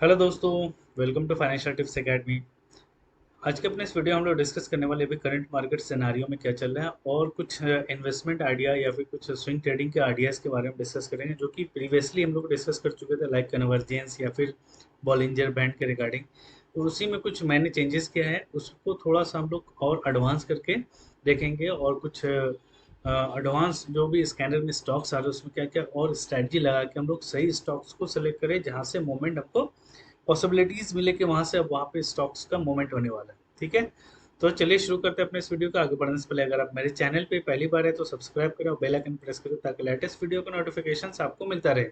Hello दोस्तों। Welcome to financial tips academy. आज के अपने इस वीडियो में हम लोग डिस्कस करने वाले अभी करंट मार्केट सिनारियो में क्या चल रहा है और कुछ इन्वेस्टमेंट आइडिया या फिर कुछ स्विंग ट्रेडिंग के आइडियाज़ के बारे में डिस्कस करेंगे, जो कि प्रीवियसली हम लोग डिस्कस कर चुके थे, लाइक कन्वर्जेंस या फिर बॉलिंजर बैंड के रिगार्डिंग। तो उसी में कुछ मैंने चेंजेस किया है, उसको थोड़ा सा हम लोग और एडवांस करके देखेंगे और कुछ एडवांस जो भी स्कैनर में स्टॉक्स आ रहे हैं उसमें क्या क्या और स्ट्रैटेजी लगा के हम लोग सही स्टॉक्स को सेलेक्ट करें, जहाँ से मोमेंट आपको पॉसिबिलिटीज मिले कि वहां से अब वहां पे स्टॉक्स का मूवमेंट होने वाला है। ठीक है, तो चलिए शुरू करते हैं अपने इस वीडियो को। आगे बढ़ने से पहले अगर आप मेरे चैनल पे पहली बार है तो सब्सक्राइब करें और बेल आइकन प्रेस करें, ताकि लेटेस्ट वीडियो का नोटिफिकेशन आपको मिलता रहे।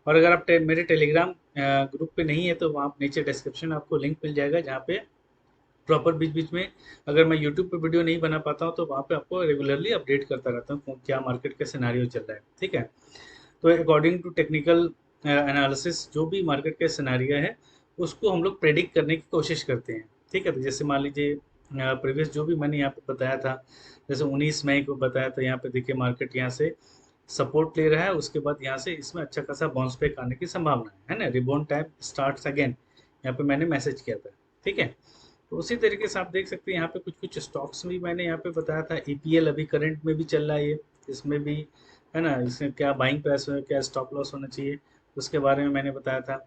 और अगर आप मेरे टेलीग्राम ग्रुप पे नहीं है तो वहाँ नीचे डिस्क्रिप्शन आपको लिंक मिल जाएगा, जहाँ पे प्रॉपर बीच बीच में अगर मैं यूट्यूब पे वीडियो नहीं बना पाता हूँ तो वहाँ पे आपको रेगुलरली अपडेट करता रहता हूँ क्या मार्केट का सिनारियो चल रहा है। ठीक है, तो अकॉर्डिंग टू टेक्निकल एनालिसिस जो भी मार्केट का सिनारियो है उसको हम लोग प्रेडिक्ट करने की कोशिश करते हैं। ठीक है, तो जैसे मान लीजिए प्रीवियस जो भी मैंने यहाँ पे बताया था, जैसे 19 मई को बताया था, यहाँ पे देखिए मार्केट यहाँ से सपोर्ट ले रहा है, उसके बाद यहाँ से इसमें अच्छा खासा बाउंस बैक आने की संभावना है ना, रिबाउंड टाइप स्टार्ट्स अगेन, यहाँ पे मैंने मैसेज किया था। ठीक है, तो उसी तरीके से आप देख सकते हैं यहाँ पे कुछ कुछ स्टॉक्स भी मैंने यहाँ पे बताया था। ईपीएल अभी करंट में भी चल रहा है ये, इसमें भी है ना, इसमें क्या बाइंग प्राइस है, क्या स्टॉप लॉस होना चाहिए, उसके बारे में मैंने बताया था।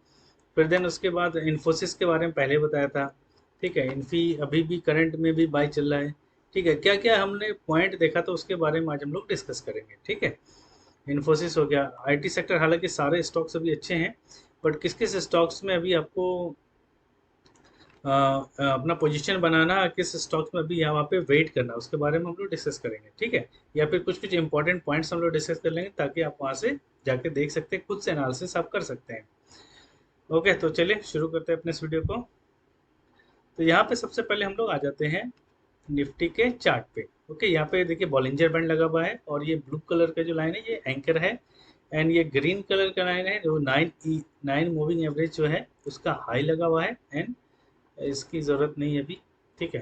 फिर देन उसके बाद इन्फोसिस के बारे में पहले बताया था। ठीक है, इन्फी अभी भी करंट में भी बाई चल रहा है। ठीक है, क्या क्या हमने पॉइंट देखा था उसके बारे में आज हम लोग डिस्कस करेंगे। ठीक है, इन्फोसिस हो गया, आईटी सेक्टर, हालांकि सारे स्टॉक्स अभी अच्छे हैं, बट किस किस स्टॉक्स में अभी आपको अपना पोजीशन बनाना, किस स्टॉक्स में अभी यहाँ पे वेट करना, उसके बारे में हम लोग डिस्कस करेंगे। ठीक है, या फिर कुछ कुछ इंपॉर्टेंट पॉइंट्स हम लोग डिस्कस कर लेंगे, ताकि आप वहाँ से जाके देख सकते हैं, खुद से एनालिसिस आप कर सकते हैं। ओके, तो चलिए शुरू करते हैं अपने इस वीडियो को। तो यहाँ पे सबसे पहले हम लोग आ जाते हैं निफ्टी के चार्ट पे। ओके, यहाँ पे देखिए बॉलिंजर बैंड लगा हुआ है और ये ब्लू कलर का जो लाइन है ये एंकर है, एंड ये ग्रीन कलर का लाइन है जो 9 मूविंग एवरेज जो है उसका हाई लगा हुआ है, एंड इसकी ज़रूरत नहीं है अभी। ठीक है,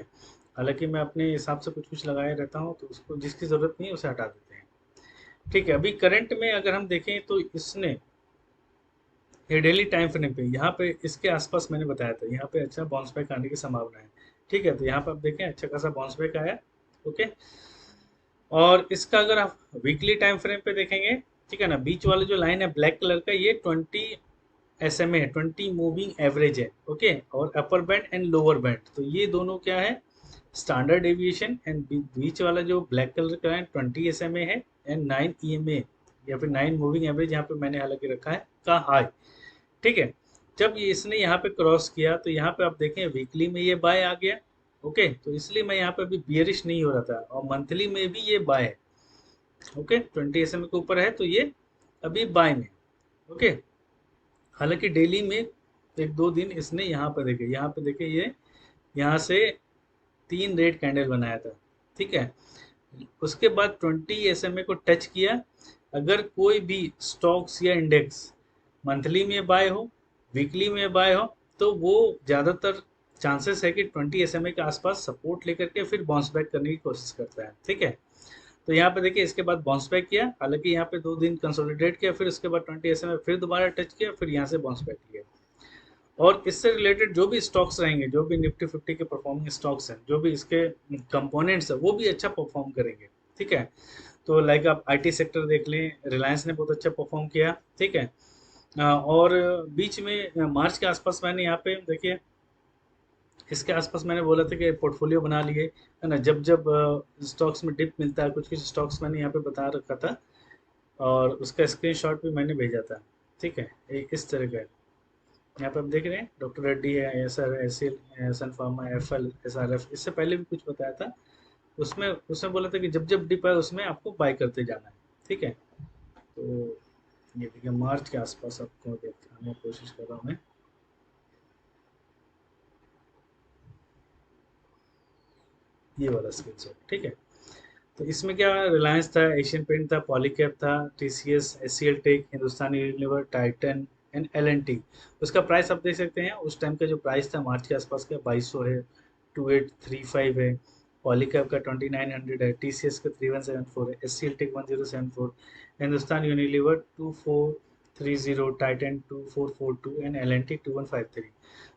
हालांकि मैं अपने हिसाब से कुछ कुछ लगाए रहता हूँ, तो उसको जिसकी ज़रूरत नहीं है उसे हटा देते हैं। ठीक है, अभी करंट में अगर हम देखें तो इसने ये डेली टाइम फ्रेम पे यहाँ पे इसके आसपास मैंने बताया था, यहाँ पे अच्छा बाउंस बैक आने की संभावना है। ठीक है, तो यहाँ पे आप देखें अच्छा खासा बाउंस बैक आया। ओके, और इसका अगर आप वीकली टाइम फ्रेम पे देखेंगे, ठीक है ना, बीच वाला जो लाइन है ब्लैक कलर का, ये 20 SMA है, 20 मूविंग एवरेज है। ओके, और upper band and lower band, तो ये दोनों क्या है, स्टैंडर्ड डेविएशन, एंड बीच वाला जो ब्लैक कलर का है 20 SMA है, एंड 9 EMA या फिर 9 मूविंग एवरेज यहाँ पे मैंने हालांकि रखा है का हाई। ठीक है, जब ये इसने यहाँ पे क्रॉस किया तो यहाँ पे आप देखें वीकली में ये बाय आ गया। ओके, तो इसलिए मैं यहाँ पे अभी बियरिश नहीं हो रहा था, और मंथली में भी ये बाय है। ओके, 20 SMA के ऊपर है तो ये अभी बाय में। ओके, हालांकि डेली में एक दो दिन इसने यहाँ पे देखे ये यहाँ से 3 रेड कैंडल बनाया था। ठीक है, उसके बाद 20 SMA को टच किया। अगर कोई भी स्टॉक्स या इंडेक्स मंथली में बाय हो, वीकली में बाय हो, तो वो ज़्यादातर चांसेस है कि 20 SMA के आसपास सपोर्ट लेकर के फिर बाउंस बैक करने की कोशिश करता है। ठीक है, तो यहाँ पे देखिए इसके बाद बाउंस बैक किया, हालांकि यहाँ पे 2 दिन कंसोलिडेट किया, फिर उसके बाद 20 SMA फिर दोबारा टच किया, फिर यहाँ से बाउंस बैक किया। और इससे रिलेटेड जो भी स्टॉक्स रहेंगे, जो भी निफ्टी 50 के परफॉर्मिंग स्टॉक्स हैं, जो भी इसके कंपोनेंट्स हैं, वो भी अच्छा परफॉर्म करेंगे। ठीक है, तो लाइक आप आईटी सेक्टर देख लें, रिलायंस ने बहुत अच्छा परफॉर्म किया। ठीक है, और बीच में मार्च के आसपास मैंने यहाँ पे देखिए इसके आसपास मैंने बोला था कि पोर्टफोलियो बना लिए, है ना, जब जब स्टॉक्स में डिप मिलता है, कुछ कुछ स्टॉक्स मैंने यहाँ पे बता रखा था, और उसका स्क्रीनशॉट भी मैंने भेजा था। ठीक है, एक इस तरह का है। यहाँ पे आप देख रहे हैं डॉक्टर रेड्डी है, S R S L, Sun Pharma, F L, S R F, इससे पहले भी कुछ बताया था। उसमें उसमें बोला था कि जब जब डिप है उसमें आपको बाय करते जाना है। ठीक है, तो ये देखिए मार्च के आसपास आपको दिखाने की कोशिश कर रहा हूँ मैं। ये वाला स्क्रीनशॉट। ठीक है, तो इसमें क्या, रिलायंस था, एशियन पेंट था, पॉलीकैब था, टीसीएस, एचसीएल टेक, हिंदुस्तान यूनिलीवर, टाइटन एंड एलएनटी। उसका प्राइस आप देख सकते हैं, उस टाइम का जो प्राइस था मार्च के आसपास का 2200 है, 2835 है, पॉलीकैब का 2900 है, टीसीएस का 3174 है, HCL Tech 1074, Hindustan Unilever 30, Titan 2442 and LNT 2153।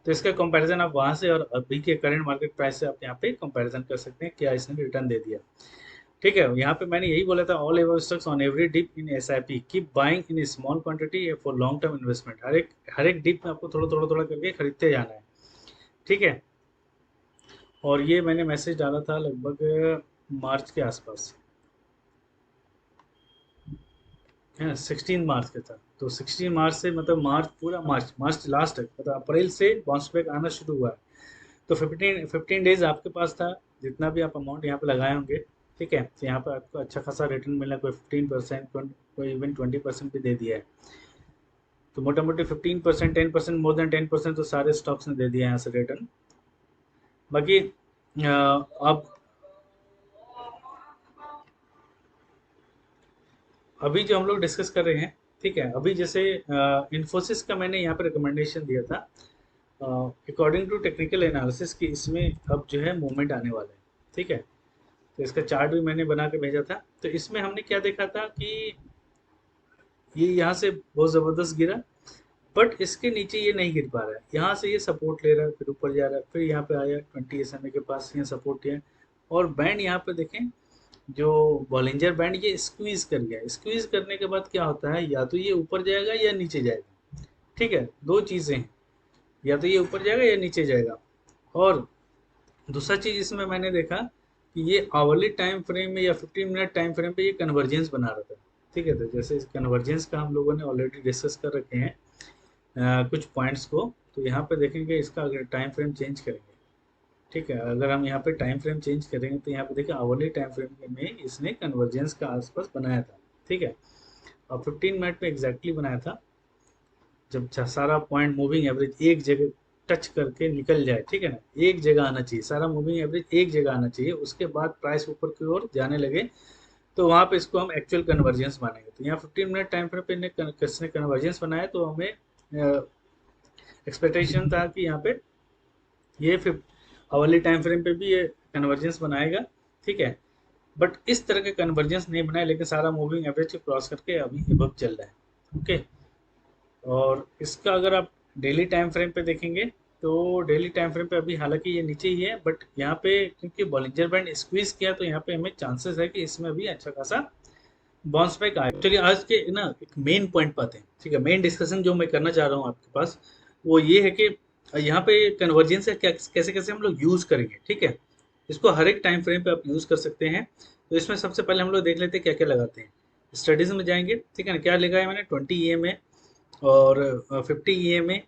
तो इसका कंपैरिजन आप वहाँ से और अभी के करंट मार्केट प्राइस से आप यहाँ पे कंपैरिजन कर सकते हैं, क्या इसने रिटर्न दे दिया। ठीक है, यहाँ पे मैंने यही बोला था, all weather stocks on every dip in SIP keep buying in small quantity for long term investment. हर एक डिप में आपको थोड़ा थोड़ा थोड़ा करके खरीदते जाना है। ठीक है, और ये मैंने मैसेज डाला था लगभग मार्च के आसपास, है ना, 16 मार्च का था। तो 16 मार्च से मतलब मार्च, पूरा मार्च, मार्च लास्ट तक, मतलब अप्रैल से बाउंस बैक आना शुरू हुआ है। तो 15 डेज आपके पास था, जितना भी आप अमाउंट यहाँ पे लगाए होंगे। ठीक है, तो यहाँ पे आपको अच्छा खासा रिटर्न मिला, कोई 15%, कोई इवन 20% भी दे दिया है। तो मोटा मोटी 15%, 10%, मोर देन 10% तो सारे स्टॉक्स ने दे दिया है यहाँ से रिटर्न। बाकी अब अभी जो हम लोग डिस्कस कर रहे हैं, ठीक है, अभी जैसे इन्फोसिस का मैंने यहाँ पे रिकमेंडेशन दिया था, अकॉर्डिंग टू टेक्निकल एनालिसिस की इसमें अब जो है मूवमेंट आने वाला है। ठीक है, तो इसका चार्ट भी मैंने बना के भेजा था। तो इसमें हमने क्या देखा था कि ये यहाँ से बहुत ज़बरदस्त गिरा, बट इसके नीचे ये नहीं गिर पा रहा है। यहाँ से ये सपोर्ट ले रहा है, फिर ऊपर जा रहा है, फिर यहाँ पे आया 20 SMA के पास, यहाँ सपोर्ट लिया, और बैंड यहाँ पे देखें, जो बॉलिंजर बैंड ये स्क्वीज कर गया। स्क्वीज करने के बाद क्या होता है, या तो ये ऊपर जाएगा या नीचे जाएगा। ठीक है, दो चीज़ें हैं, या तो ये ऊपर जाएगा या नीचे जाएगा। और दूसरा चीज़ इसमें मैंने देखा कि ये आवरली टाइम फ्रेम में या 15 मिनट टाइम फ्रेम पे ये कन्वर्जेंस बना रहा था। ठीक है, तो जैसे इस कन्वर्जेंस का हम लोगों ने ऑलरेडी डिस्कस कर रखे हैं कुछ पॉइंट्स को। तो यहाँ पे देखेंगे इसका अगर टाइम फ्रेम चेंज करेंगे, ठीक है, अगर हम यहाँ पे टाइम फ्रेम चेंज करेंगे तो यहाँ पे देखिए आवरली टाइम फ्रेम में इसने कन्वर्जेंस का आसपास बनाया था। ठीक है, और 15 मिनट में एग्जैक्टली बनाया था, जब सारा पॉइंट मूविंग एवरेज एक जगह टच करके निकल जाए। ठीक है ना, एक जगह आना चाहिए, सारा मूविंग एवरेज एक जगह आना चाहिए, उसके बाद प्राइस ऊपर की ओर जाने लगे, तो वहाँ पे इसको हम एक्चुअल कन्वर्जेंस मानेंगे। तो यहाँ 15 मिनट टाइम फ्रेम पे किसने कन्वर्जेंस बनाया, तो हमें एक्सपेक्टेशन था कि यहाँ पे ये आवरली टाइम फ्रेम पे भी ये कन्वर्जेंस बनाएगा। ठीक है, बट इस तरह के कन्वर्जेंस नहीं बनाए, लेकिन सारा मूविंग एवरेज को क्रॉस करके अभी एबव चल रहा है। ओके, और इसका अगर आप डेली टाइम फ्रेम पे देखेंगे, तो डेली टाइम फ्रेम पे अभी हालांकि ये नीचे ही है, बट यहाँ पे क्योंकि बॉलिंजर बैंड स्क्वीज किया, तो यहाँ पे हमें चांसेस है कि इसमें भी अच्छा खासा बाउंस बैक आए। चलिए आज के ना एक मेन पॉइंट पाते हैं। ठीक है, मेन डिस्कशन जो मैं करना चाह रहा हूँ आपके पास, वो ये है कि यहाँ पे कन्वर्जेंस है, क्या कैसे कैसे हम लोग यूज़ करेंगे। ठीक है, इसको हर एक टाइम फ्रेम पे आप यूज़ कर सकते हैं। तो इसमें सबसे पहले हम लोग देख लेते हैं क्या क्या लगाते हैं। स्टडीज़ में जाएंगे, ठीक है ना, क्या लगाया मैंने, 20 EMA और 50 EMA,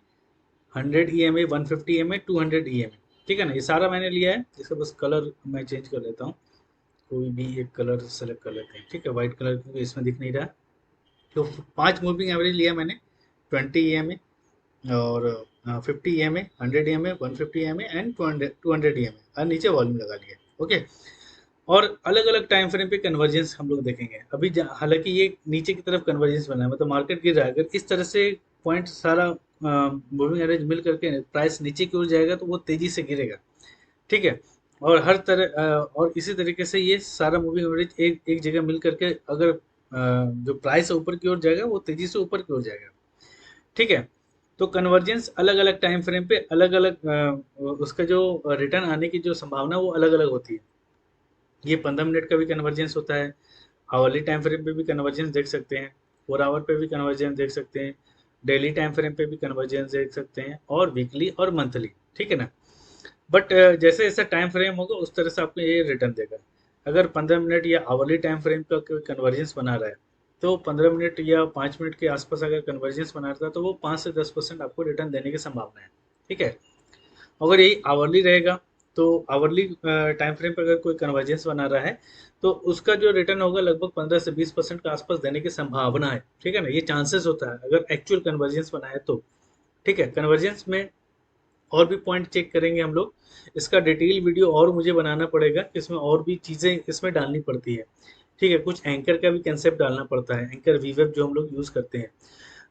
100 EMA, 150 EMA, 200 EMA। ठीक है ना, ये सारा मैंने लिया है। इसका बस कलर मैं चेंज कर लेता हूँ, कोई भी एक कलर सेलेक्ट कर लेते हैं। ठीक है, वाइट कलर क्योंकि इसमें दिख नहीं रहा। तो 5 मूविंग एवरेज लिया मैंने, 20 EMA और 50 EMA, 100 EMA, 150 EMA and 200 EMA, और नीचे वॉल्यूम लगा लिया। ओके, और अलग अलग टाइम फ्रेम पे कन्वर्जेंस हम लोग देखेंगे। अभी हालांकि ये नीचे की तरफ कन्वर्जेंस बना है, मतलब मार्केट गिर रहा है, अगर इस तरह से पॉइंट सारा मूविंग एवरेज मिल करके प्राइस नीचे की ओर जाएगा तो वो तेजी से गिरेगा। ठीक है, और हर तरह और इसी तरीके से ये सारा मूविंग एवरेज एक एक जगह मिल करके अगर जो प्राइस है ऊपर की ओर जाएगा, वो तेजी से ऊपर की ओर जाएगा। ठीक है, तो कन्वर्जेंस अलग अलग टाइम फ्रेम पे अलग अलग उसका जो रिटर्न आने की जो संभावना वो अलग अलग होती है। ये 15 मिनट का भी कन्वर्जेंस होता है, आवरली टाइम फ्रेम पे भी कन्वर्जेंस देख सकते हैं, 4 आवर पे भी कन्वर्जेंस देख सकते हैं, डेली टाइम फ्रेम पे भी कन्वर्जेंस देख सकते हैं, और वीकली और मंथली। ठीक है ना, बट जैसे जैसा टाइम फ्रेम होगा उस तरह से आपको ये रिटर्न देगा। अगर 15 मिनट या आवरली टाइम फ्रेम का कोई कन्वर्जेंस बना रहा है, तो 15 मिनट या 5 मिनट के आसपास अगर कन्वर्जेंस बना रहा है, तो वो 5 से 10% आपको रिटर्न देने की संभावना है। ठीक है, अगर यही आवरली रहेगा, तो आवरली टाइम फ्रेम पर अगर कोई कन्वर्जेंस बना रहा है, तो उसका जो रिटर्न होगा लगभग 15 से 20% के आसपास देने की संभावना है। ठीक है ना, ये चांसेस होता है अगर एक्चुअल कन्वर्जेंस बनाए तो। ठीक है, कन्वर्जेंस में और भी पॉइंट चेक करेंगे हम लोग। इसका डिटेल वीडियो और मुझे बनाना पड़ेगा, इसमें और भी चीज़ें इसमें डालनी पड़ती है। ठीक है, कुछ एंकर का भी कंसेप्ट डालना पड़ता है, एंकर वीवेब जो हम लोग यूज़ करते हैं,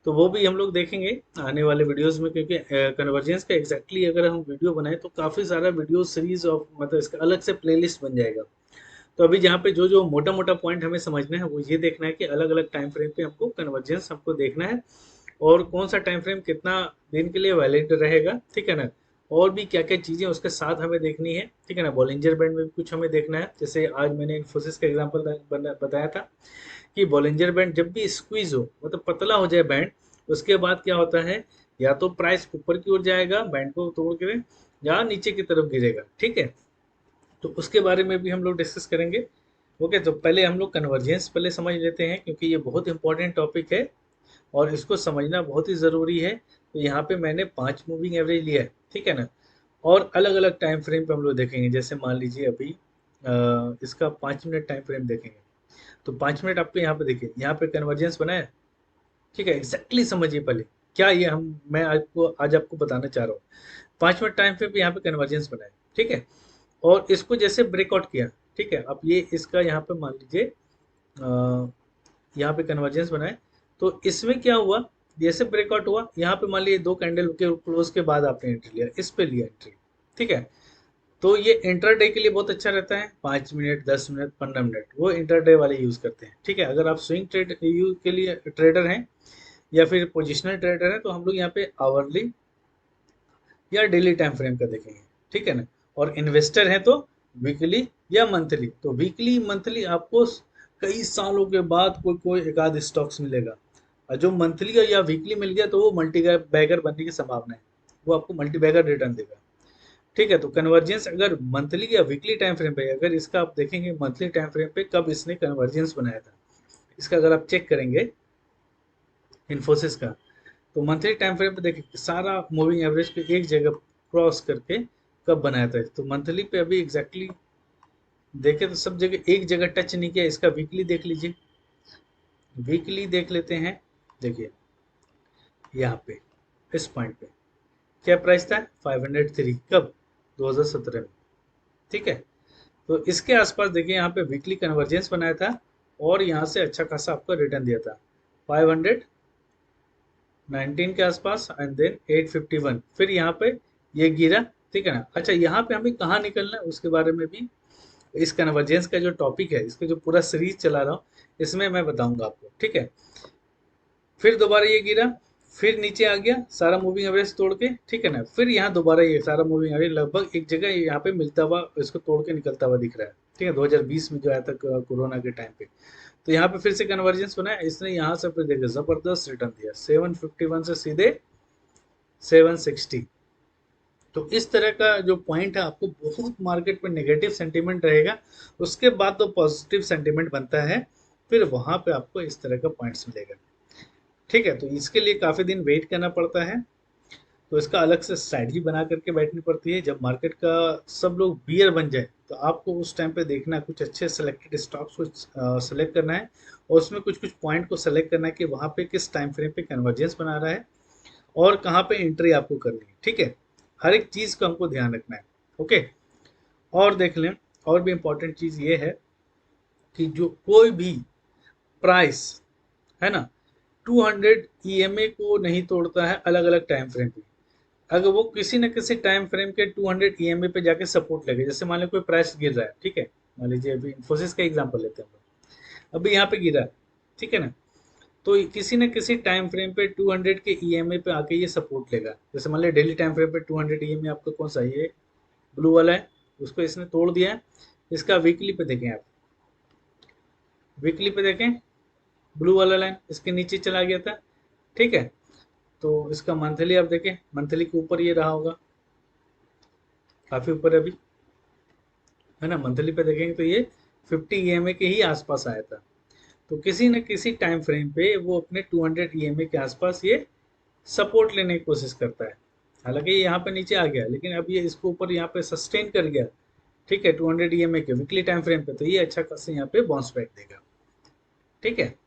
तो वो भी हम लोग देखेंगे आने वाले वीडियोस में। क्योंकि कन्वर्जेंस का एग्जैक्टली अगर हम वीडियो बनाएं तो काफ़ी सारा वीडियो सीरीज ऑफ, मतलब इसका अलग से प्लेलिस्ट बन जाएगा। तो अभी जहाँ पे जो जो मोटा मोटा पॉइंट हमें समझना है वो ये देखना है कि अलग अलग टाइम फ्रेम पे हमको कन्वर्जेंस हमको देखना है, और कौन सा टाइम फ्रेम कितना दिन के लिए वैलिड रहेगा, ठीक है ना। और भी क्या क्या चीज़ें उसके साथ हमें देखनी है, ठीक है ना। बॉलिंजर बैंड में भी कुछ हमें देखना है, जैसे आज मैंने इन्फोसिस का एग्जांपल बताया था कि बॉलिंजर बैंड जब भी स्क्वीज हो, मतलब पतला हो जाए बैंड, उसके बाद क्या होता है, या तो प्राइस ऊपर की ओर जाएगा बैंड को तोड़ के, या नीचे की तरफ गिरेगा, ठीक है। तो उसके बारे में भी हम लोग डिस्कस करेंगे। ओके, तो पहले हम लोग कन्वर्जेंस पहले समझ लेते हैं, क्योंकि ये बहुत इंपॉर्टेंट टॉपिक है और इसको समझना बहुत ही ज़रूरी है। तो यहाँ पे मैंने 5 मूविंग एवरेज लिया है, ठीक है ना। और अलग अलग टाइम फ्रेम पे हम लोग देखेंगे, जैसे मान लीजिए अभी इसका 5 मिनट टाइम फ्रेम देखेंगे। तो 5 मिनट आपको यहाँ पे देखिए, यहाँ पे कन्वर्जेंस बना है, ठीक है। एग्जैक्टली समझिए पहले क्या ये हम मैं आज आपको बताना चाह रहा हूँ। 5 मिनट टाइम फ्रेम पे यहाँ पे कन्वर्जेंस बना है, ठीक है। और इसको जैसे ब्रेकआउट किया, ठीक है। अब ये इसका यहाँ पे मान लीजिए यहाँ पे कन्वर्जेंस बनाए, तो इसमें क्या हुआ, जैसे ब्रेकआउट हुआ, यहाँ पे मान लीजिए 2 कैंडल के क्लोज के बाद आपने एंट्री लिया, इस पे लिया एंट्री, ठीक है। तो ये इंटरडे के लिए बहुत अच्छा रहता है, 5 मिनट, 10 मिनट, 15 मिनट, वो इंटरडे वाले यूज करते हैं, ठीक है। अगर आप स्विंग ट्रेड यूज के लिए ट्रेडर हैं या फिर पोजिशनल ट्रेडर हैं, तो हम लोग यहाँ पे आवरली या डेली टाइम फ्रेम का देखेंगे, ठीक है ना। और इन्वेस्टर हैं तो वीकली या मंथली, तो वीकली मंथली आपको कई सालों के बाद कोई कोई एक आध स्टॉक्स मिलेगा। और जो मंथली या वीकली मिल गया तो वो मल्टी बैगर बनने की संभावना है, वो आपको मल्टी बैगर रिटर्न देगा, ठीक है। तो कन्वर्जेंस अगर मंथली या वीकली टाइम फ्रेम पे, अगर इसका आप देखेंगे मंथली टाइम फ्रेम पे कब इसने कन्वर्जेंस बनाया था, इसका अगर आप चेक करेंगे इन्फोसिस का, तो मंथली टाइम फ्रेम पे देखिए सारा मूविंग एवरेज को एक जगह क्रॉस करके कब बनाया था। तो मंथली पे अभी एग्जैक्टली देखे तो सब जगह एक जगह टच नहीं किया। इसका वीकली देख लीजिए, वीकली देख लेते हैं। देखिए यहाँ पे इस पॉइंट पे क्या प्राइस था, 503, कब, 2017 में, ठीक है। तो इसके आसपास देखिए यहाँ पे वीकली कन्वर्जेंस बनाया था और यहाँ से अच्छा खासा आपको रिटर्न दिया था, 519 के आसपास एंड देन 851, फिर यहाँ पे ये गिरा, ठीक है ना। अच्छा, यहाँ पे हमें कहाँ निकलना है उसके बारे में भी, इस कन्वर्जेंस का जो टॉपिक है, इसका जो पूरा सीरीज चला रहा हूँ, इसमें मैं बताऊंगा आपको, ठीक है। फिर दोबारा ये गिरा, फिर नीचे आ गया सारा मूविंग एवरेज तोड़ के, ठीक है ना। फिर यहाँ दोबारा ये सारा मूविंग एवरेज लगभग एक जगह यहाँ पे मिलता हुआ, इसको तोड़ के निकलता हुआ दिख रहा है, ठीक है। 2020 में जो आया था कोरोना के टाइम पे, तो यहाँ पे फिर से कन्वर्जेंस बना है, इसने यहाँ से फिर देखिए जबरदस्त रिटर्न दिया, 751 से सीधे 760। तो इस तरह का जो पॉइंट है, आपको बहुत मार्केट में नेगेटिव सेंटीमेंट रहेगा, उसके बाद तो पॉजिटिव सेंटीमेंट बनता है, फिर वहां पे आपको इस तरह का पॉइंट्स मिलेगा, ठीक है। तो इसके लिए काफी दिन वेट करना पड़ता है, तो इसका अलग से स्ट्रैटेजी बना करके बैठनी पड़ती है। जब मार्केट का सब लोग बियर बन जाए, तो आपको उस टाइम पे देखना है, कुछ अच्छे सेलेक्टेड स्टॉक्स को सेलेक्ट करना है, और उसमें कुछ कुछ पॉइंट को सेलेक्ट करना है कि वहां पे किस टाइम फ्रेम पे कन्वर्जेंस बना रहा है और कहाँ पे एंट्री आपको करनी है, ठीक है। हर एक चीज का हमको ध्यान रखना है, ओके। और देख लें, और भी इंपॉर्टेंट चीज ये है कि जो कोई भी प्राइस है ना, 200 ईएमए को नहीं तोड़ता है अलग अलग टाइम फ्रेम पे। अगर वो किसी न किसी टाइम फ्रेम के 200 ईएमए पे जाके सपोर्ट लगे, जैसे मान लो कोई प्राइस गिर रहा है, ठीक है। मान लीजिए अभी इन्फोसिस का एग्जांपल लेते हैं हम लोग, अभी यहाँ पे गिरा है, ठीक है ना। तो किसी न किसी टाइम फ्रेम पे 200 के ईएमए पे आके ये सपोर्ट लेगा। जैसे मान लिया डेली टाइम फ्रेम पे 200 ईएमए आपका कौन सा है, ये ब्लू वाला है, उसको इसने तोड़ दिया है। इसका वीकली पे देखें आप, वीकली पे देखें, ब्लू वाला लाइन इसके नीचे चला गया था, ठीक है। तो इसका मंथली आप देखें, मंथली के ऊपर ये रहा होगा, काफी ऊपर है अभी, है ना। मंथली पे देखेंगे तो ये 50 ईएमए के ही आसपास आया था। तो किसी न किसी टाइम फ्रेम पे वो अपने 200 ईएमए के आसपास ये सपोर्ट लेने की कोशिश करता है। हालांकि ये यहाँ पे नीचे आ गया, लेकिन अब ये इसको ऊपर यहाँ पे सस्टेन कर गया, ठीक है, 200 ईएमए के वीकली टाइम फ्रेम पे, तो ये अच्छा खासा यहाँ पे बाउंस बैक देगा, ठीक है।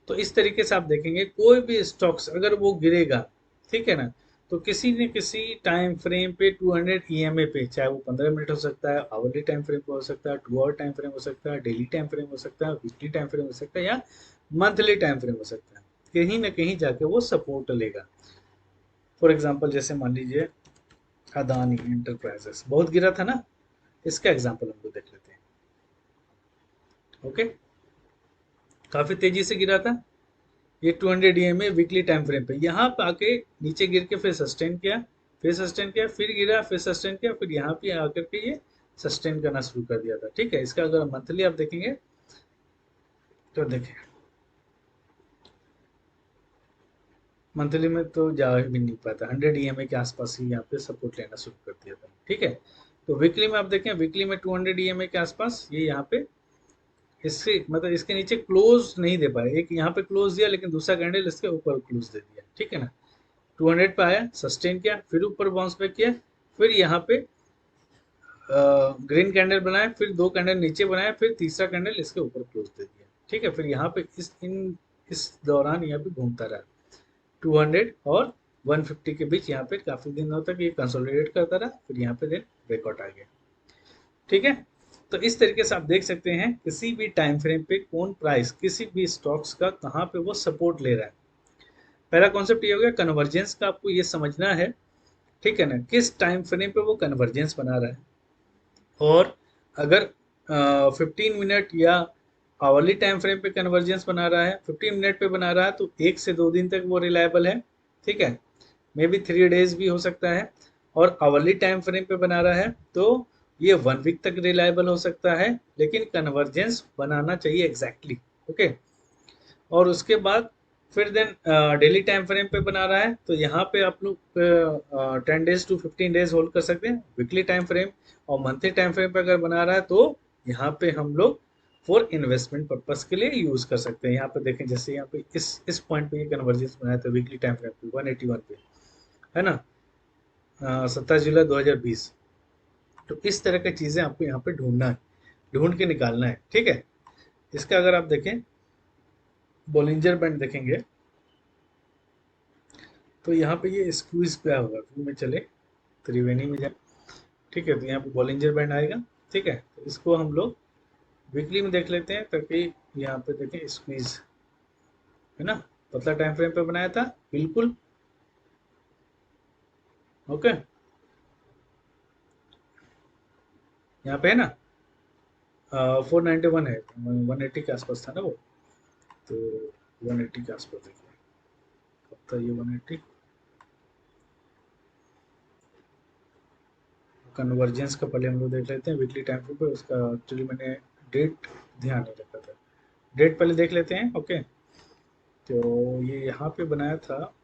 तो इस तरीके से आप देखेंगे कोई भी स्टॉक्स अगर वो गिरेगा, ठीक है ना, तो किसी न किसी टाइम फ्रेम पे 200 ईएमए पे, चाहे वो 15 मिनट हो सकता है, आवरली टाइम फ्रेम पे हो सकता है, 2 आवर टाइम फ्रेम हो सकता है, डेली टाइम फ्रेम हो सकता है, वीकली टाइम फ्रेम हो सकता है, या मंथली टाइम फ्रेम हो सकता है, कहीं ना कहीं जाके वो सपोर्ट लेगा। फॉर एग्जाम्पल जैसे मान लीजिए अदानी एंटरप्राइजेस बहुत गिरा था ना, इसका एग्जाम्पल हम लोग देख लेते हैं, ओके। काफी तेजी से गिरा था, ये 200 EMA वीकली टाइम फ्रेम पे, यहाँ पे आके नीचे गिर के फिर सस्टेन किया, फिर सस्टेन किया, फिर गिरा, फिर सस्टेन किया, फिर यहाँ पे आकर के ये सस्टेन करना शुरू कर दिया था। ठीक है, इसका अगर मंथली आप देखेंगे तो देखें मंथली में तो जा भी नहीं पाता, 100 EMA के आसपास ही यहाँ पे सपोर्ट लेना शुरू कर दिया था। ठीक है, तो वीकली में आप देखें, वीकली में 200 EMA के आसपास ये यहाँ पे इससे मतलब इसके नीचे क्लोज नहीं दे पाए, एक यहाँ पे क्लोज दिया लेकिन दूसरा कैंडल इसके ऊपर क्लोज दे दिया। ठीक है ना, 200 पे आया, सस्टेन किया, फिर ऊपर बाउंस बैक किया, फिर यहाँ पे ग्रीन कैंडल बनाया, फिर दो कैंडल नीचे बनाया, फिर तीसरा कैंडल इसके ऊपर क्लोज दे दिया। ठीक है, फिर यहाँ पे इस दौरान यहाँ पे घूमता रहा 200 और 150 के बीच, यहाँ पे काफी दिनों तक ये कंसोलिडेट करता रहा, फिर यहाँ पे देन ब्रेकआउट आ गया। ठीक है, तो इस तरीके से आप देख सकते हैं किसी भी टाइम फ्रेम पे कौन प्राइस किसी भी स्टॉक्स का कहाँ पे वो सपोर्ट ले रहा है। पहला कॉन्सेप्ट ये हो गया कन्वर्जेंस का, आपको ये समझना है। ठीक है ना, किस टाइम फ्रेम पे वो कन्वर्जेंस बना रहा है, और अगर 15 मिनट या आवरली टाइम फ्रेम पे कन्वर्जेंस बना रहा है, 15 मिनट पे बना रहा है, तो 1 से 2 दिन तक वो रिलायबल है। ठीक है, मे बी 3 डेज भी हो सकता है। और आवरली टाइम फ्रेम पे बना रहा है तो ये 1 वीक तक रिलायबल हो सकता है, लेकिन कन्वर्जेंस बनाना चाहिए एग्जैक्टली। ओके, और उसके बाद फिर देन डेली टाइम फ्रेम पे बना रहा है तो यहाँ पे आप लोग 10 to 15 डेज होल्ड कर सकते हैं वीकली टाइम फ्रेम। और मंथली टाइम फ्रेम पे अगर बना रहा है तो यहाँ पे हम लोग फॉर इन्वेस्टमेंट पर्पस के लिए यूज कर सकते हैं। यहाँ पे देखें, जैसे यहाँ पे इस पॉइंट पे ये कन्वर्जेंस बनाया था वीकली टाइम फ्रेम पे 181 पे, है ना, 27 जुलाई 2020। तो इस तरह की चीजें आपको यहाँ पे ढूंढना है, ढूंढ के निकालना है। ठीक है, इसका अगर आप देखें बॉलिंजर बैंड देखेंगे तो यहाँ पे ये स्क्वीज पे होगा, फिर में चले त्रिवेणी में जाए। ठीक है, तो यहाँ पे बॉलिंजर बैंड आएगा। ठीक है, तो इसको हम लोग वीकली में देख लेते हैं ताकि यहाँ पे देखें स्क्वीज, है ना, पतला टाइम फ्रेम पे बनाया था बिल्कुल। ओके, यहाँ पे है ना 491 है, 180 के आसपास था ना वो, तो 180 के आसपास देखिए कब था ये 180। कन्वर्जेंस का पहले हम लोग देख लेते हैं वीकली टाइम फ्रेम पे, उसका एक्चुअली मैंने डेट ध्यान नहीं रखा था, डेट पहले देख लेते हैं। ओके, तो ये यहाँ पे बनाया था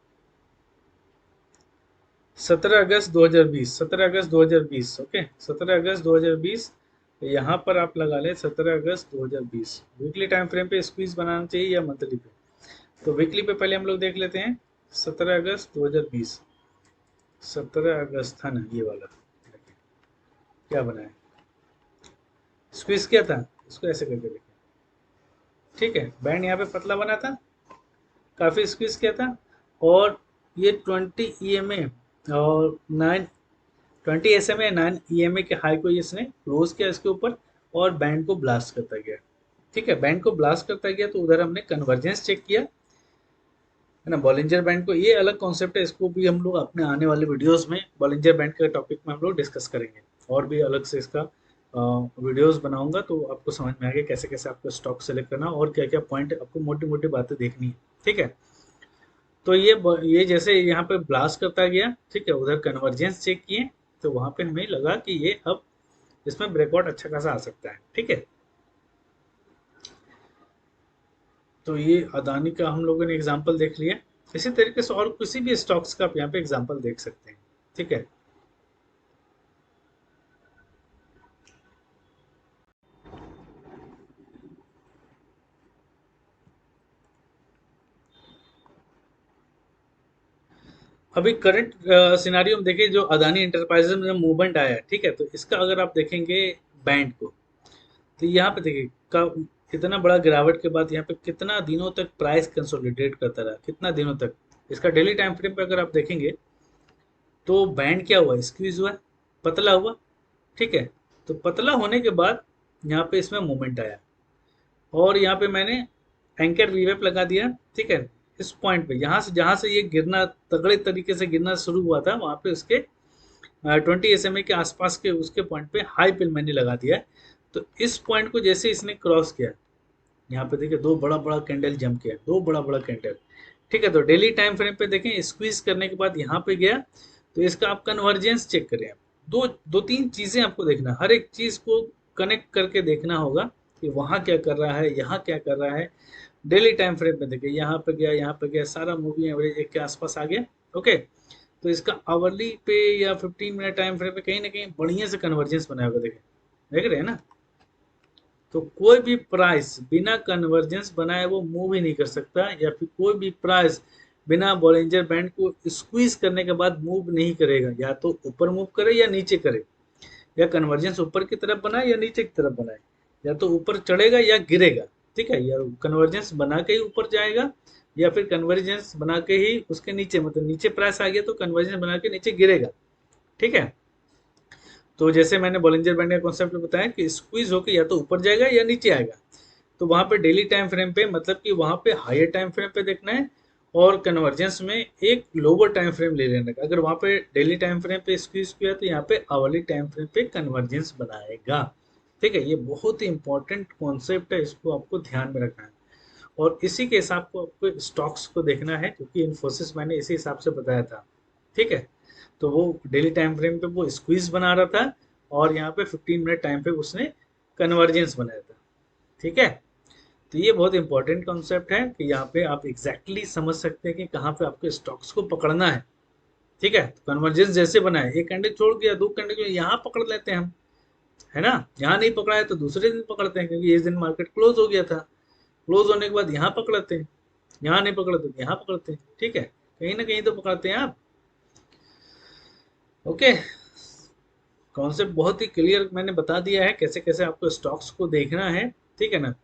17 अगस्त 2020, 17 अगस्त 2020। ओके, 17 अगस्त 2020, यहाँ पर आप लगा लें 17 अगस्त 2020। वीकली टाइम फ्रेम पे स्क्वीज बनाना चाहिए या मंथली पे, तो वीकली पे पहले हम लोग देख लेते हैं 17 अगस्त 2020। 17 अगस्त था ना ये वाला, क्या बनाया, स्क्वीज किया था, इसको ऐसे करके देखें। ठीक है, बैंड यहाँ पे पतला बना था, काफी स्क्वीज किया था, और ये 20 EMA और 20 SMA 9 EMA के हाई को इसने क्लोज किया इसके ऊपर, और बैंड को ब्लास्ट करता गया। ठीक है, बैंड को ब्लास्ट करता गया तो उधर हमने कन्वर्जेंस चेक किया, है ना, बॉलिंजर बैंड को। ये अलग कॉन्सेप्ट है, इसको भी हम लोग अपने आने वाले वीडियोस में बॉलिंजर बैंड के टॉपिक में हम लोग डिस्कस करेंगे, और भी अलग से इसका वीडियोस बनाऊंगा तो आपको समझ में आएगा कैसे कैसे आपको स्टॉक सेलेक्ट करना और क्या क्या पॉइंट आपको मोटी मोटी बातें देखनी है। ठीक है, तो ये जैसे यहाँ पे ब्लास्ट करता गया, ठीक है, उधर कन्वर्जेंस चेक किए तो वहां पे हमें लगा कि ये अब इसमें ब्रेकआउट अच्छा खासा आ सकता है। ठीक है, तो ये अदानी का हम लोगों ने एग्जांपल देख लिया, इसी तरीके से और किसी भी स्टॉक्स का आप यहाँ पे एग्जांपल देख सकते हैं। ठीक है, अभी करंट सिनारियो में देखिए, जो अदानी इंटरप्राइजेज में मूवमेंट आया है, ठीक है, तो इसका अगर आप देखेंगे बैंड को, तो यहाँ पे देखिए कितना बड़ा गिरावट के बाद यहाँ पे कितना दिनों तक प्राइस कंसोलिडेट करता रहा, कितना दिनों तक। इसका डेली टाइम फ्रेम पे अगर आप देखेंगे तो बैंड क्या हुआ, स्क्वीज हुआ, पतला हुआ। ठीक है, तो पतला होने के बाद यहाँ पे इसमें मूवमेंट आया, और यहाँ पे मैंने एंकर वीवेप लगा दिया। ठीक है, इस पॉइंट पे यहाँ से जहाँ से ये गिरना तगड़े तरीके से गिरना शुरू हुआ था, वहाँ पे उसके 20 SMA के आसपास के उसके पॉइंट पे हाई पिल मैंने लगा दिया। तो इस पॉइंट को जैसे इसने क्रॉस किया, यहाँ पे देखिए दो बड़ा बड़ा कैंडल जम किया, दो बड़ा बड़ा कैंडल, ठीक है, तो डेली टाइम फ्रेम पे देखें, स्क्वीज करने के बाद यहाँ पे गया तो इसका आप कन्वर्जेंस चेक करें। दो दो तीन चीजें आपको देखना, हर एक चीज को कनेक्ट करके देखना होगा कि वहाँ क्या कर रहा है, यहाँ क्या कर रहा है। डेली टाइम फ्रेम पे देखिए, यहाँ पे गया, यहाँ पे गया, सारा मूवी एवरेज एक के आसपास आ गया। ओके, तो इसका आवरली पे या 15 मिनट टाइम फ्रेम पे कहीं ना कहीं बढ़िया से कन्वर्जेंस बनाया होगा। देखिए, देख रहे हैं ना। तो कोई भी प्राइस बिना कन्वर्जेंस बनाए वो मूव ही नहीं कर सकता, या फिर कोई भी प्राइस बिना बॉलिंजर बैंड को स्क्वीज करने के बाद मूव नहीं करेगा। या तो ऊपर मूव करे या नीचे करे, या कन्वर्जेंस ऊपर की तरफ बनाए या नीचे की तरफ बनाए, या तो ऊपर चढ़ेगा या गिरेगा। ठीक है, या कन्वर्जेंस बना के ही ऊपर जाएगा, या फिर कन्वर्जेंस बना के ही उसके नीचे, मतलब नीचे प्राइस आ गया तो कन्वर्जेंस बना के नीचे गिरेगा। ठीक है, तो जैसे मैंने बॉलिंजर बैंड का कॉन्सेप्ट बताया कि स्क्वीज होकर या तो ऊपर जाएगा या नीचे आएगा। तो वहां पे डेली टाइम फ्रेम पे, मतलब कि वहां पे हायर टाइम फ्रेम पे देखना है, और कन्वर्जेंस में एक लोअर टाइम फ्रेम ले लेना है। अगर वहां पे डेली टाइम फ्रेम पे स्क्वीज किया तो यहाँ पे आवरली टाइम फ्रेम पे कन्वर्जेंस बनाएगा। ठीक है, ये बहुत ही इंपॉर्टेंट कॉन्सेप्ट है, इसको आपको ध्यान में रखना है। और इसी के हिसाब को आपको स्टॉक्स को देखना है, क्योंकि इन्फोसिस मैंने इसी हिसाब से बताया था। ठीक है, तो वो डेली टाइम फ्रेम पे वो स्क्वीज बना रहा था, और यहाँ पे 15 मिनट टाइम पे उसने कन्वर्जेंस बनाया था। ठीक है, तो ये बहुत इंपॉर्टेंट कॉन्सेप्ट है कि यहाँ पे आप एग्जैक्टली समझ सकते हैं कि कहाँ पे आपके स्टॉक्स को पकड़ना है। ठीक है, तो कन्वर्जेंस जैसे बनाए, एक कैंडल छोड़ गया, दो कैंडल यहाँ पकड़ लेते हैं हम, है ना। यहाँ नहीं पकड़ा है तो दूसरे दिन पकड़ते हैं, क्योंकि इस दिन मार्केट क्लोज हो गया था। क्लोज होने के बाद यहाँ पकड़ते हैं, यहाँ नहीं पकड़ते तो यहाँ पकड़ते हैं। ठीक है, कहीं ना कहीं तो पकड़ते हैं आप। ओके, कॉन्सेप्ट बहुत ही क्लियर मैंने बता दिया है, कैसे कैसे आपको स्टॉक्स को देखना है। ठीक है ना,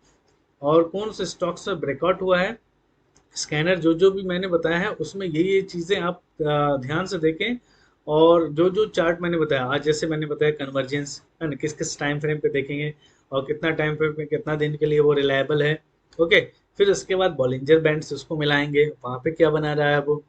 और कौन से स्टॉक्स में ब्रेकआउट हुआ है, स्कैनर जो जो भी मैंने बताया है उसमें ये चीज़ें आप ध्यान से देखें। और जो जो चार्ट मैंने बताया आज, जैसे मैंने बताया कन्वर्जेंस है ना, किस किस टाइम फ्रेम पे देखेंगे, और कितना टाइम फ्रेम पे कितना दिन के लिए वो रिलायबल है। ओके, फिर उसके बाद बॉलिंजर बैंड से उसको मिलाएंगे, वहाँ पे क्या बना रहा है वो,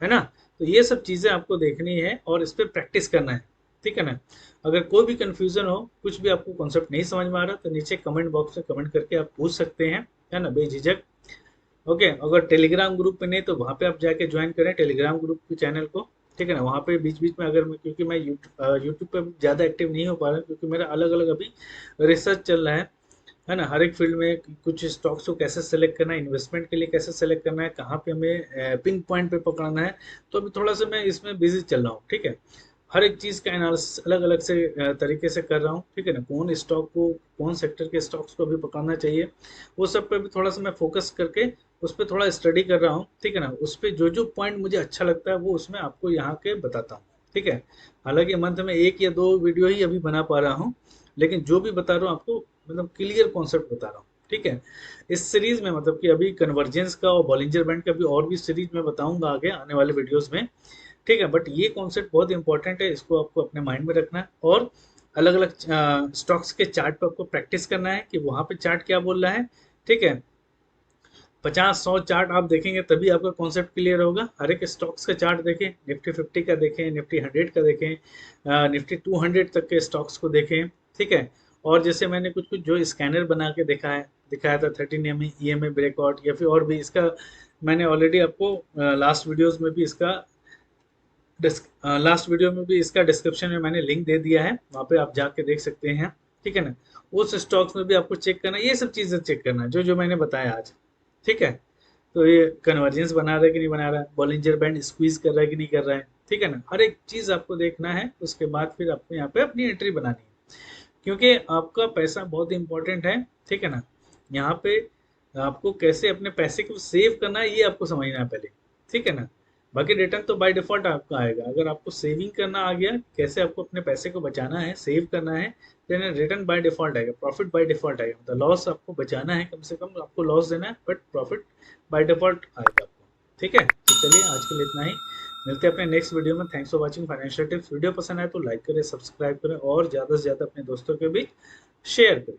है ना। तो ये सब चीज़ें आपको देखनी है और इस पर प्रैक्टिस करना है। ठीक है ना, अगर कोई भी कंफ्यूजन हो, कुछ भी आपको कॉन्सेप्ट नहीं समझ में आ रहा, तो नीचे कमेंट बॉक्स में कमेंट करके आप पूछ सकते हैं, है ना, बेझिझक। ओके, अगर टेलीग्राम ग्रुप पे नहीं तो वहाँ पे आप जाके ज्वाइन करें टेलीग्राम ग्रुप के चैनल को। ठीक है ना, वहाँ पे बीच बीच में अगर मैं, क्योंकि मैं यूट्यूब पे ज़्यादा एक्टिव नहीं हो पा रहा, क्योंकि मेरा अलग अलग अभी रिसर्च चल रहा है ना, हर एक फील्ड में कुछ स्टॉक्स को कैसे सेलेक्ट करना है, इन्वेस्टमेंट के लिए कैसे सेलेक्ट करना है, कहाँ पे हमें पिन पॉइंट पे पकड़ना है। तो अभी थोड़ा सा मैं इसमें बिजी चल रहा हूँ। ठीक है, हर एक चीज़ का एनालिसिस अलग अलग से तरीके से कर रहा हूँ। ठीक है ना, कौन स्टॉक को, कौन सेक्टर के स्टॉक्स को भी पकड़ना चाहिए, वो सब पे भी थोड़ा सा मैं फोकस करके उस पर थोड़ा स्टडी कर रहा हूँ। ठीक है ना, उस पर जो जो पॉइंट मुझे अच्छा लगता है वो उसमें आपको यहाँ के बताता हूँ। ठीक है, हालांकि मंथ में एक या दो वीडियो ही अभी बना पा रहा हूँ, लेकिन जो भी बता रहा हूँ आपको मतलब क्लियर कॉन्सेप्ट बता रहा हूँ। ठीक है, इस सीरीज में मतलब कि अभी कन्वर्जेंस का और बॉलिंजर बैंड का भी और भी सीरीज में बताऊंगा आगे आने वाले वीडियोस में। ठीक है, बट ये कॉन्सेप्ट बहुत इंपॉर्टेंट है, इसको आपको अपने माइंड में रखना है। और अलग अलग स्टॉक्स के चार्ट पर आपको प्रैक्टिस करना है कि वहाँ पे चार्ट क्या बोल रहा है। ठीक है, 50-100 चार्ट आप देखेंगे तभी आपका कॉन्सेप्ट क्लियर होगा। हर एक स्टॉक्स का चार्ट देखें, निफ्टी 50 का देखें, निफ्टी 100 का देखें, निफ्टी 200 तक के स्टॉक्स को देखें। ठीक है, और जैसे मैंने कुछ कुछ जो स्कैनर बना के दिखाया था 13 EMA ब्रेकआउट, या फिर और भी इसका मैंने ऑलरेडी आपको लास्ट वीडियोस में भी इसका लास्ट वीडियो में भी इसका डिस्क्रिप्शन में मैंने लिंक दे दिया है, वहाँ पे आप जाके देख सकते हैं। ठीक है ना, उस स्टॉक्स में भी आपको चेक करना है, ये सब चीज़ें चेक करना है जो जो मैंने बताया आज। ठीक है, तो ये कन्वर्जेंस बना रहा है कि नहीं बना रहा है, बॉलिंजर बैंड स्क्वीज कर रहा है कि नहीं कर रहा है। ठीक है ना, हर एक चीज़ आपको देखना है, उसके बाद फिर आपको यहाँ पे अपनी एंट्री बनानी है, क्योंकि आपका पैसा बहुत इंपॉर्टेंट है। ठीक है ना, यहाँ पे आपको कैसे अपने पैसे को सेव करना है ये आपको समझना है पहले। ठीक है ना, बाकी रिटर्न तो बाय डिफॉल्ट आपका आएगा। अगर आपको सेविंग करना आ गया, कैसे आपको अपने पैसे को बचाना है, सेव करना है, देन रिटर्न बाय डिफॉल्ट आएगा, प्रॉफिट बाय डिफॉल्ट आएगा। मतलब लॉस आपको बचाना है, कम से कम आपको लॉस देना है, बट प्रॉफिट बाय डिफॉल्ट आएगा आपको। ठीक है, तो चलिए आज के लिए इतना ही, मिलते हैं अपने नेक्स्ट वीडियो में। Thanks for watching financial tips. Video पसंद आए तो लाइक करें, सब्सक्राइब करें, और ज़्यादा से ज़्यादा अपने दोस्तों के बीच शेयर करें।